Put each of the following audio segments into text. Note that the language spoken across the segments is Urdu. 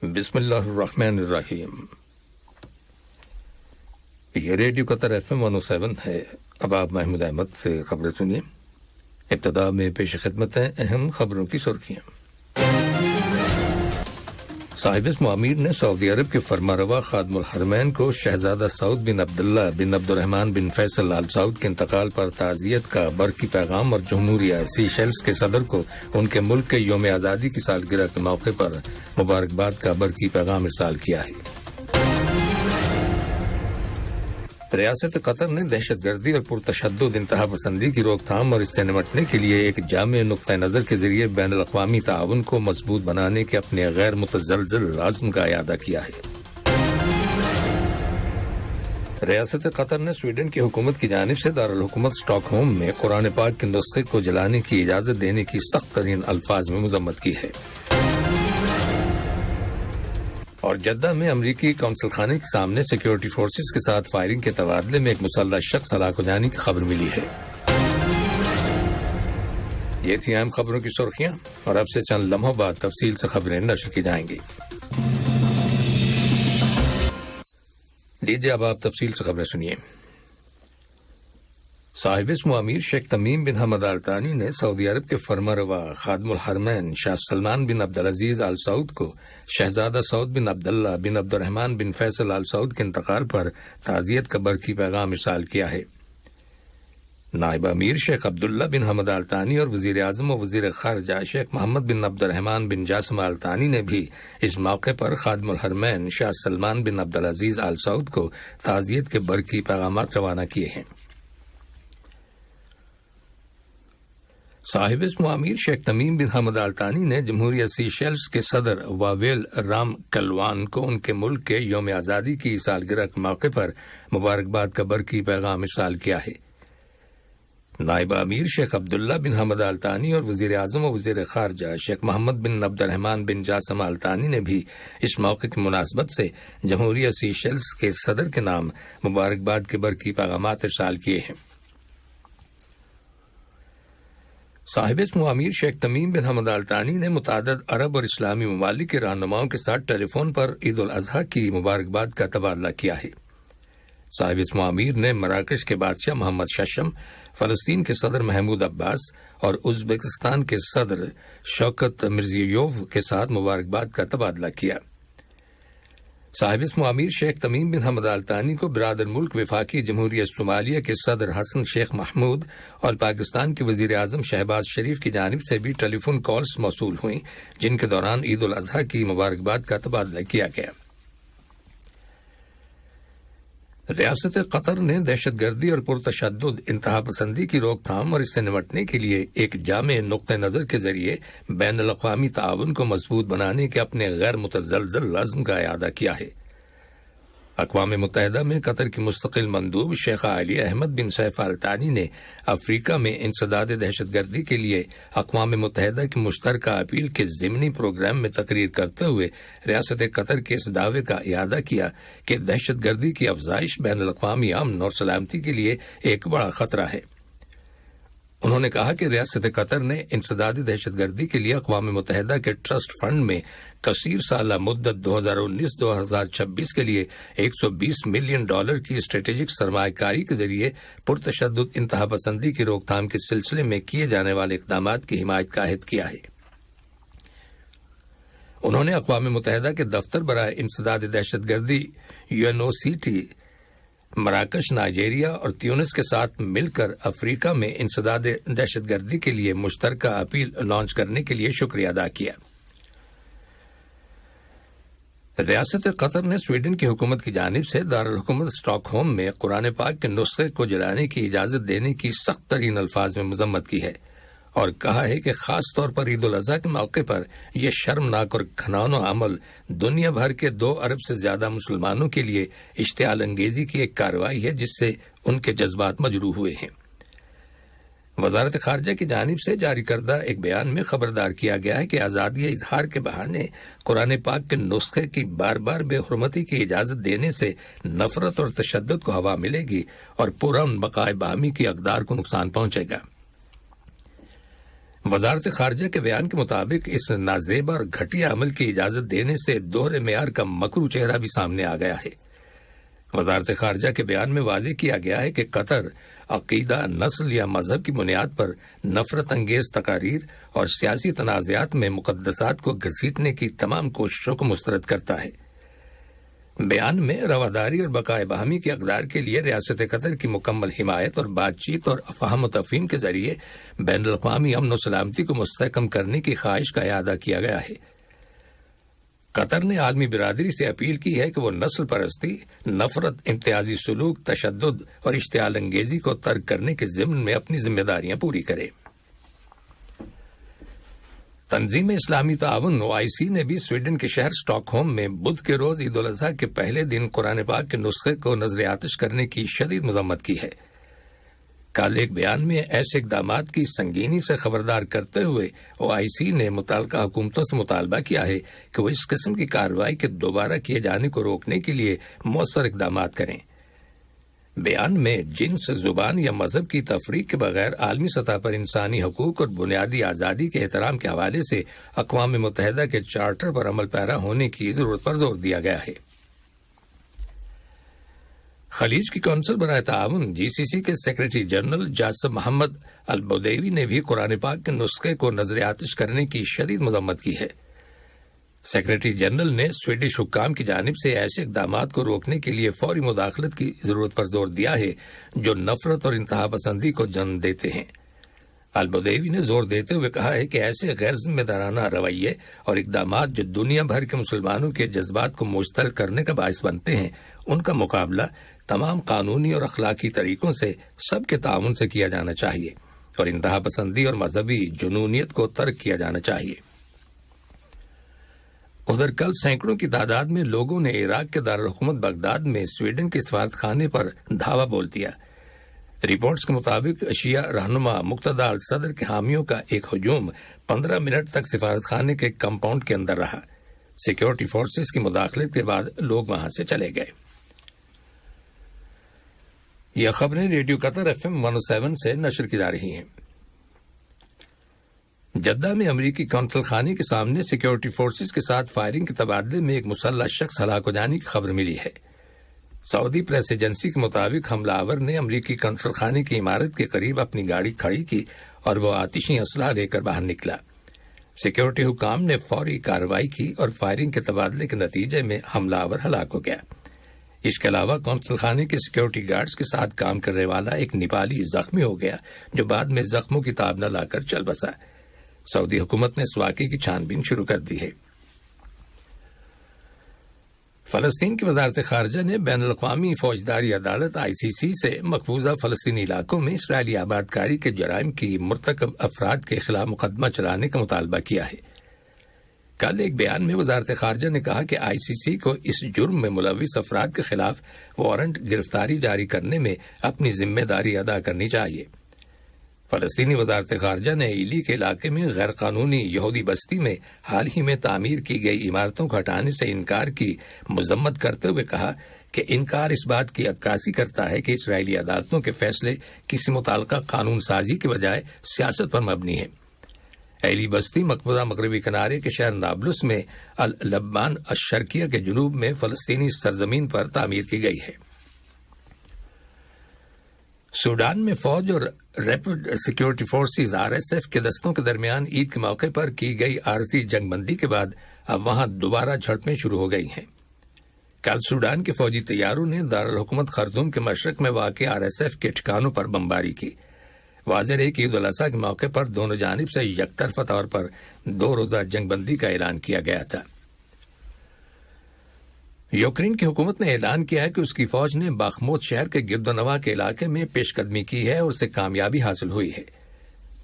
بسم اللہ الرحمن الرحیم۔ یہ ریڈیو قطر FM 107 ہے۔ اب آپ محمود احمد سے خبریں سنیے۔ ابتدا میں پیش خدمت ہیں اہم خبروں کی سرخیاں۔ صاحب اسم امیر نے سعودی عرب کے فرمانروا خادم الحرمین کو شہزادہ سعود بن عبداللہ بن عبد الرحمن بن فیصل آل سعود کے انتقال پر تعزیت کا برقی پیغام اور جمہوریہ سیشیلز کے صدر کو ان کے ملک کے یوم آزادی کی سالگرہ کے موقع پر مبارکباد کا برقی پیغام ارسال کیا ہے۔ ریاست قطر نے دہشت گردی اور پرتشدد انتہا پسندی کی روک تھام اور اس سے نمٹنے کے لیے ایک جامع نقطہ نظر کے ذریعے بین الاقوامی تعاون کو مضبوط بنانے کے اپنے غیر متزلزل عزم کا اعادہ کیا ہے۔ ریاست قطر نے سویڈن کی حکومت کی جانب سے دارالحکومت اسٹاک ہوم میں قرآن پاک کے نسخے کو جلانے کی اجازت دینے کی سخت ترین الفاظ میں مذمت کی ہے۔ اور جدہ میں امریکی قونصل خانے کے سامنے سیکیورٹی فورسز کے ساتھ فائرنگ کے تبادلے میں ایک مسلح شخص ہلاک ہو جانے کی خبر ملی ہے۔ یہ تھی اہم خبروں کی سرخیاں، اور اب سے چند لمحوں بعد تفصیل سے خبریں نشر کی جائیں گی۔ لیجیے اب آپ تفصیل سے خبریں سنیے۔ صاحب اسم امیر شیخ تمیم بن حمد آل ثانی نے سعودی عرب کے فرمانروا خادم الحرمین شاہ سلمان بن عبدالعزیز آل سعود کو شہزادہ سعود بن عبداللہ بن عبد الرحمن بن فیصل آل سعود کے انتقال پر تعزیت کا برقی پیغام ارسال کیا ہے۔ نائب امیر شیخ عبداللہ بن حمد آل ثانی اور وزیر اعظم و وزیر خارجہ شیخ محمد بن عبد الرحمن بن جاسم آل ثانی نے بھی اس موقع پر خادم الحرمین شاہ سلمان بن عبدالعزیز آل سعود کو تعزیت کے برقی پیغامات روانہ کیے ہیں۔ صاحب اسم امیر شیخ تمیم بن حمد آل ثانی نے جمہوریہ سیشیلز کے صدر واویل رام کلوان کو ان کے ملک کے یوم آزادی کی سالگرہ کے موقع پر مبارکباد کا برقی پیغام ارسال کیا ہے۔ نائب امیر شیخ عبداللہ بن حمد آل ثانی اور وزیر اعظم و وزیر خارجہ شیخ محمد بن عبد الرحمن بن جاسم آل ثانی نے بھی اس موقع کی مناسبت سے جمہوریہ سیشیلز کے صدر کے نام مبارکباد کے برقی پیغامات ارسال کیے ہیں۔ صاحب اسم امیر شیخ تمیم بن حمد آل ثانی نے متعدد عرب اور اسلامی ممالک کے رہنماؤں کے ساتھ ٹیلی فون پر عید الاضحیٰ کی مبارکباد کا تبادلہ کیا ہے۔ صاحب اسم امیر نے مراکش کے بادشاہ محمد ششم، فلسطین کے صدر محمود عباس اور ازبکستان کے صدر شوکت مرزیویوف کے ساتھ مبارکباد کا تبادلہ کیا۔ صاحب اسم امیر شیخ تمیم بن حمد آل ثانی کو برادر ملک وفاقی جمہوریہ صومالیہ کے صدر حسن شیخ محمود اور پاکستان کے وزیر اعظم شہباز شریف کی جانب سے بھی ٹیلی فون کالز موصول ہوئیں، جن کے دوران عید الاضحیٰ کی مبارکباد کا تبادلہ کیا گیا۔ ریاست قطر نے دہشت گردی اور پرتشدد انتہا پسندی کی روک تھام اور اس سے نمٹنے کے لیے ایک جامع نقطہ نظر کے ذریعے بین الاقوامی تعاون کو مضبوط بنانے کے اپنے غیر متزلزل عزم کا اعادہ کیا ہے۔ اقوام متحدہ میں قطر کی مستقل مندوب شیخہ علی احمد بن سیف آل ثانی نے افریقہ میں انسداد دہشت گردی کے لیے اقوام متحدہ کی مشترکہ اپیل کے ضمنی پروگرام میں تقریر کرتے ہوئے ریاست قطر کے اس دعوے کا اعادہ کیا کہ دہشت گردی کی افزائش بین الاقوامی امن اور سلامتی کے لیے ایک بڑا خطرہ ہے۔ انہوں نے کہا کہ ریاست قطر نے انسداد دہشت گردی کے لیے اقوام متحدہ کے ٹرسٹ فنڈ میں کثیر سالہ مدت 2019-2026 کے لیے $120 ملین کی اسٹریٹجک سرمایہ کاری کے ذریعے پرتشدد انتہا پسندی کی روک تھام کے سلسلے میں کیے جانے والے اقدامات کی حمایت کا عہد کیا ہے۔ انہوں نے اقوام متحدہ کے دفتر برائے انسداد دہشت گردی UNOCT مراکش، نائجیریا اور تیونس کے ساتھ مل کر افریقہ میں انسداد دہشت گردی کے لیے مشترکہ اپیل لانچ کرنے کے لیے شکریہ ادا کیا۔ ریاست قطر نے سویڈن کی حکومت کی جانب سے دارالحکومت اسٹاک ہوم میں قرآن پاک کے نسخے کو جلانے کی اجازت دینے کی سخت ترین الفاظ میں مذمت کی ہے، اور کہا ہے کہ خاص طور پر عید الاضحیٰ کے موقع پر یہ شرمناک اور گھناؤنا عمل دنیا بھر کے 2 ارب سے زیادہ مسلمانوں کے لیے اشتعال انگیزی کی ایک کارروائی ہے جس سے ان کے جذبات مجروح ہوئے ہیں۔ وزارت خارجہ کی جانب سے جاری کردہ ایک بیان میں خبردار کیا گیا ہے کہ آزادی اظہار کے بہانے قرآن پاک کے نسخے کی بار بار بے حرمتی کی اجازت دینے سے نفرت اور تشدد کو ہوا ملے گی اور پرامن بقائے باہمی کی اقدار کو نقصان پہنچے گا۔ وزارت خارجہ کے بیان کے مطابق اس نازیبا اور گھٹیا عمل کی اجازت دینے سے دوہرے معیار کا مکرو چہرہ بھی سامنے آ گیا ہے۔ وزارت خارجہ کے بیان میں واضح کیا گیا ہے کہ قطر عقیدہ، نسل یا مذہب کی بنیاد پر نفرت انگیز تقاریر اور سیاسی تنازعات میں مقدسات کو گھسیٹنے کی تمام کوششوں کو مسترد کرتا ہے۔ بیان میں رواداری اور بقائے باہمی کی اقدار کے لیے ریاست قطر کی مکمل حمایت اور بات چیت اور فہم و تفہیم کے ذریعے بین الاقوامی امن و سلامتی کو مستحکم کرنے کی خواہش کا اعادہ کیا گیا ہے۔ قطر نے عالمی برادری سے اپیل کی ہے کہ وہ نسل پرستی، نفرت، امتیازی سلوک، تشدد اور اشتعال انگیزی کو ترک کرنے کے ضمن میں اپنی ذمہ داریاں پوری کرے۔ تنظیم اسلامی تعاون OIC نے بھی سویڈن کے شہر اسٹاک ہوم میں بدھ کے روز عید الاضحیٰ کے پہلے دن قرآن پاک کے نسخے کو نظر آتش کرنے کی شدید مذمت کی ہے۔ کل ایک بیان میں ایسے اقدامات کی سنگینی سے خبردار کرتے ہوئے OIC نے متعلقہ حکومتوں سے مطالبہ کیا ہے کہ وہ اس قسم کی کارروائی کے دوبارہ کیے جانے کو روکنے کے لیے مؤثر اقدامات کریں۔ بیان میں جنس، زبان یا مذہب کی تفریق کے بغیر عالمی سطح پر انسانی حقوق اور بنیادی آزادی کے احترام کے حوالے سے اقوام متحدہ کے چارٹر پر عمل پیرا ہونے کی ضرورت پر زور دیا گیا ہے۔ خلیج کی کونسل برائے تعاون GCC کے سیکرٹری جنرل جاسم محمد البودیوی نے بھی قرآن پاک کے نسخے کو نظر آتش کرنے کی شدید مذمت کی ہے۔ سیکرٹری جنرل نے سویڈش حکام کی جانب سے ایسے اقدامات کو روکنے کے لیے فوری مداخلت کی ضرورت پر زور دیا ہے جو نفرت اور انتہا پسندی کو جنم دیتے ہیں۔ البودیوی نے زور دیتے ہوئے کہا ہے کہ ایسے غیر ذمہ دارانہ رویے اور اقدامات جو دنیا بھر کے مسلمانوں کے جذبات کو مشتعل کرنے کا باعث بنتے ہیں، ان کا مقابلہ تمام قانونی اور اخلاقی طریقوں سے سب کے تعاون سے کیا جانا چاہیے اور انتہا پسندی اور مذہبی جنونیت کو ترک کیا جانا چاہیے۔ ادھر کل سینکڑوں کی تعداد میں لوگوں نے عراق کے دارالحکومت بغداد میں سویڈن کے سفارت خانے پر دھاوا بول دیا۔ رپورٹس کے مطابق شیعہ رہنما مقتدی الصدر کے حامیوں کا ایک ہجوم 15 منٹ تک سفارت خانے کے کمپاؤنڈ کے اندر رہا۔ سیکیورٹی فورسز کی مداخلت کے بعد لوگ وہاں سے چلے گئے۔ یہ خبریں ریڈیو قطر FM 107 سے نشر کی جا رہی ہیں۔ جدہ میں امریکی کونسل خانے کے سامنے سیکیورٹی فورسز کے ساتھ فائرنگ کے تبادلے میں ایک مسلح شخص ہلاک ہو جانے کی خبر ملی ہے۔ سعودی پریس ایجنسی کے مطابق حملہ آور نے امریکی کونسل خانے کی عمارت کے قریب اپنی گاڑی کھڑی کی اور وہ آتشی اسلحہ لے کر باہر نکلا۔ سیکیورٹی حکام نے فوری کارروائی کی اور فائرنگ کے تبادلے کے نتیجے میں حملہ آور ہلاک ہو گیا۔ اس کے علاوہ کونسل خانے کے سیکیورٹی گارڈز کے ساتھ کام کرنے والا ایک نیپالی زخمی ہو گیا جو بعد میں زخموں کی تاب نہ لا کر چل بسا۔ سعودی حکومت نے اس واقعے کی چھان بین شروع کر دی ہے۔ فلسطین کی وزارت خارجہ نے بین الاقوامی فوجداری عدالت ICC سے مقبوضہ فلسطینی علاقوں میں اسرائیلی آبادکاری کے جرائم کی مرتکب افراد کے خلاف مقدمہ چلانے کا مطالبہ کیا ہے۔ کل ایک بیان میں وزارت خارجہ نے کہا کہ ICC کو اس جرم میں ملوث افراد کے خلاف وارنٹ گرفتاری جاری کرنے میں اپنی ذمہ داری ادا کرنی چاہیے۔ فلسطینی وزارت خارجہ نے ایلی کے علاقے میں غیر قانونی یہودی بستی میں حال ہی میں تعمیر کی گئی عمارتوں کو ہٹانے سے انکار کی مذمت کرتے ہوئے کہا کہ انکار اس بات کی عکاسی کرتا ہے کہ اسرائیلی عدالتوں کے فیصلے کسی متعلقہ قانون سازی کے بجائے سیاست پر مبنی ہیں۔ ایلی بستی مقبوضہ مغربی کنارے کے شہر نابلس میں اللبان الشرقیہ کے جنوب میں فلسطینی سرزمین پر تعمیر کی گئی ہے۔ سوڈان میں فوج اور ریپڈ سیکیورٹی فورسز RSF کے دستوں کے درمیان عید کے موقع پر کی گئی عارضی جنگ بندی کے بعد اب وہاں دوبارہ جھڑپیں شروع ہو گئی ہیں۔ کل سوڈان کے فوجی طیاروں نے دارالحکومت خرطوم کے مشرق میں واقع RSF کے ٹھکانوں پر بمباری کی۔ واضح ہے کہ عید الاضحیٰ کے موقع پر دونوں جانب سے یک طرفہ طور پر 2 روزہ جنگ بندی کا اعلان کیا گیا تھا۔ یوکرین کی حکومت نے اعلان کیا ہے کہ اس کی فوج نے باخموت شہر کے گرد و نواح کے علاقے میں پیش قدمی کی ہے اور اسے کامیابی حاصل ہوئی ہے۔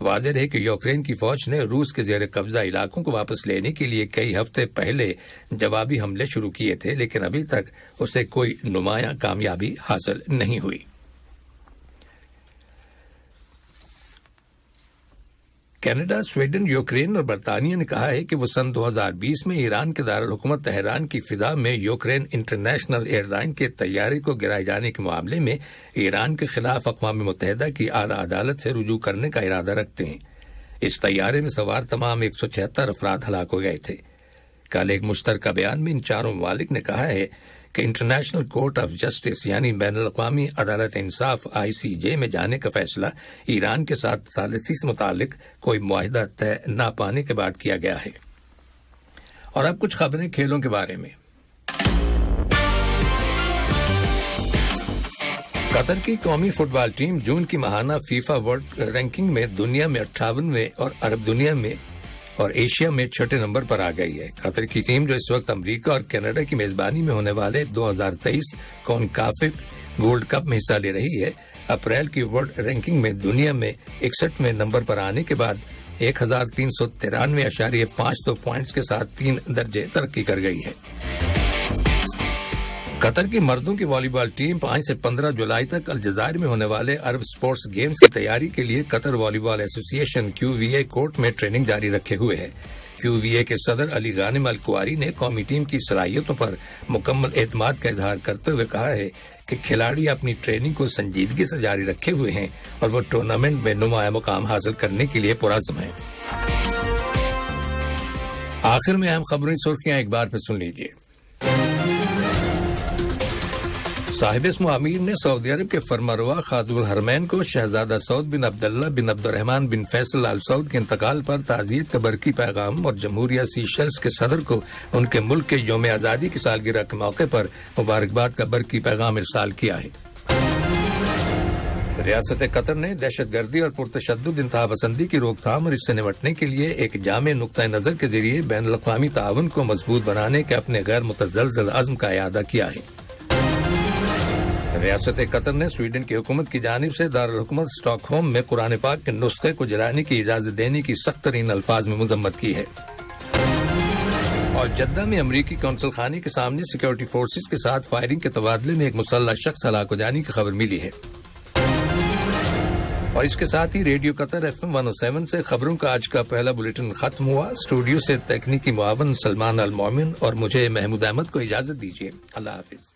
واضح ہے کہ یوکرین کی فوج نے روس کے زیر قبضہ علاقوں کو واپس لینے کے لیے کئی ہفتے پہلے جوابی حملے شروع کیے تھے، لیکن ابھی تک اسے کوئی نمایاں کامیابی حاصل نہیں ہوئی۔ کینیڈا، سویڈن، یوکرین اور برطانیہ نے کہا ہے کہ وہ سن 2020 میں ایران کے دارالحکومت تہران کی فضا میں یوکرین انٹرنیشنل ایئر لائن کے طیارے کو گرائے جانے کے معاملے میں ایران کے خلاف اقوام متحدہ کی اعلیٰ عدالت سے رجوع کرنے کا ارادہ رکھتے ہیں۔ اس طیارے میں سوار تمام 176 افراد ہلاک ہو گئے تھے۔ کل ایک مشترکہ بیان میں ان چاروں ممالک نے کہا ہے کہ انٹرنیشنل کورٹ آف جسٹس یعنی بین الاقوامی عدالت انصاف ICJ میں جانے کا فیصلہ ایران کے ساتھ ثالثی سے متعلق کوئی معاہدہ طے نہ پانے کے بعد کیا گیا ہے۔ اور اب کچھ خبریں کھیلوں کے بارے میں۔ قطر کی قومی فٹ بال ٹیم جون کی ماہانہ فیفا ورلڈ رینکنگ میں دنیا میں 58ویں اور عرب دنیا میں اور ایشیا میں 6 نمبر پر آ گئی ہے۔ قطر کی ٹیم جو اس وقت امریکہ اور کینیڈا کی میزبانی میں ہونے والے 2023 کونکاکاف گولڈ کپ میں حصہ لے رہی ہے، اپریل کی ورلڈ رینکنگ میں دنیا میں 61ویں نمبر پر آنے کے بعد 1393.52 پوائنٹس کے ساتھ 3 درجے ترقی کر گئی ہے۔ قطر کی مردوں کی والی بال ٹیم 5 سے 15 جولائی تک الجزائر میں ہونے والے عرب سپورٹس گیمز کی تیاری کے لیے قطر والی بال ایسوسی ایشن QVA کورٹ میں ٹریننگ جاری رکھے ہوئے ہے۔ QVA کے صدر علی غانم الکواری نے قومی ٹیم کی صلاحیتوں پر مکمل اعتماد کا اظہار کرتے ہوئے کہا ہے کہ کھلاڑی اپنی ٹریننگ کو سنجیدگی سے جاری رکھے ہوئے ہیں اور وہ ٹورنامنٹ میں نمایاں مقام حاصل کرنے کے لیے پرعزم ہیں۔ آخر میں اہم خبریں سرخیاں ایک بار پھر سن لیجیے۔ صاحب اسم امیر نے سعودی عرب کے فرمانروا خادم الحرمین کو شہزادہ سعود بن عبداللہ بن عبد الرحمن بن فیصل آل سعود کے انتقال پر تعزیت کا برقی پیغام اور جمہوریہ سیشلز کے صدر کو ان کے ملک کے یوم آزادی کی سالگرہ کے موقع پر مبارکباد کا برقی پیغام ارسال کیا ہے۔ ریاست قطر نے دہشت گردی اور پرتشدد انتہا پسندی کی روک تھام اور اس سے نمٹنے کے لیے ایک جامع نقطۂ نظر کے ذریعے بین الاقوامی تعاون کو مضبوط بنانے کے اپنے غیر متزلزل عزم کا اعادہ کیا ہے۔ ریاست قطر نے سویڈن کی حکومت کی جانب سے دارالحکومت اسٹاک ہوم میں قرآن پاک کے نسخے کو جلانے کی اجازت دینے کی سخت ترین الفاظ میں مذمت کی ہے۔ اور جدہ میں امریکی قونصل خانے کے سامنے سیکورٹی فورسز کے ساتھ فائرنگ کے تبادلے میں ایک مسلح شخص ہلاک ہو جانے کی خبر ملی ہے۔ اور اس کے ساتھ ہی ریڈیو قطر FM 107 سے خبروں کا آج کا پہلا بلیٹن ختم ہوا۔ اسٹوڈیو سے تکنیکی معاون سلمان المومن اور مجھے محمود احمد کو اجازت دیجیے۔ اللہ حافظ۔